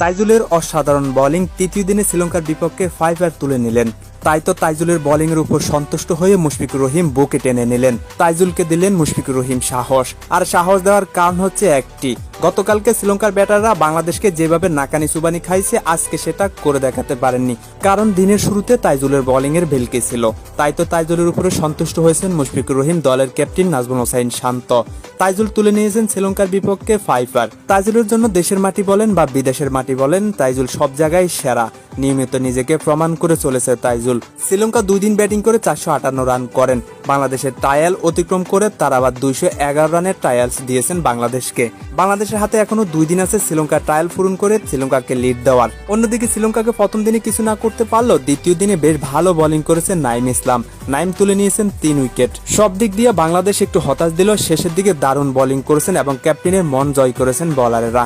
তাইজুলের অসাধারণ বোলিং তৃতীয় দিনে শ্রীলঙ্কার বিপক্ষে 5 তুলে নিলেন। তাই তো তাইজুলের বোলিংয়ের উপর সন্তুষ্ট হয়ে মুশফিকুর রহিম বুকে টেনে নিলেন। তাইজুলকে দিলেন মুশফিকুর রহিম সাহস, আর সাহস দেওয়ার কারণ হচ্ছে একটি, গতকালকে শ্রীলঙ্কার ব্যাটাররা বাংলাদেশকে যেভাবে নাকানি চুবানি খাইছে আজকে সেটা করে দেখাতে পারেননি, কারণ দিনের শুরুতে তাইজুলের বোলিংয়ের ভেলকি ছিল। তাই তো তাইজুলের উপরে সন্তুষ্ট হয়েছেন মুশফিকুর রহিম, দলের ক্যাপ্টেন নাজমুল হোসাইন শান্ত। তাইজুল তুলে নিয়েছেন শ্রীলঙ্কার বিপক্ষে 5। তাইজুলের জন্য দেশের মাটি বলেন বা বিদেশের মাটি বলেন, তাইজুল সব জায়গায় সেরা। নিয়মিত নিজেকে প্রমাণ করে চলেছে তাইজুল। শ্রীলঙ্কা 2 দিন ব্যাটিং করে 458 রান করেন। বাংলাদেশের ট্রায়াল অতিক্রম করে তারা আবার 211 রানের ট্রায়ালস দিয়েছেন বাংলাদেশকে। বাংলাদেশের হাতে এখনো 2 দিন আছে শ্রীলঙ্কার ট্রায়াল পূরণ করে শ্রীলঙ্কাকে লিড দেওয়ার। অন্যদিকে শ্রীলঙ্কাকে প্রথম দিনে কিছু না করতে পারলেও দ্বিতীয় দিনে বেশ ভালো বোলিং করেছেন নাইম ইসলাম। নাইম তুলে নিয়েছেন 3 উইকেট। সব দিক দিয়ে বাংলাদেশ একটু হতাশ দিল, শেষের দিকে দারুণ বোলিং করেছেন এবং ক্যাপ্টেনের মন জয় করেছেন বোলারেরা।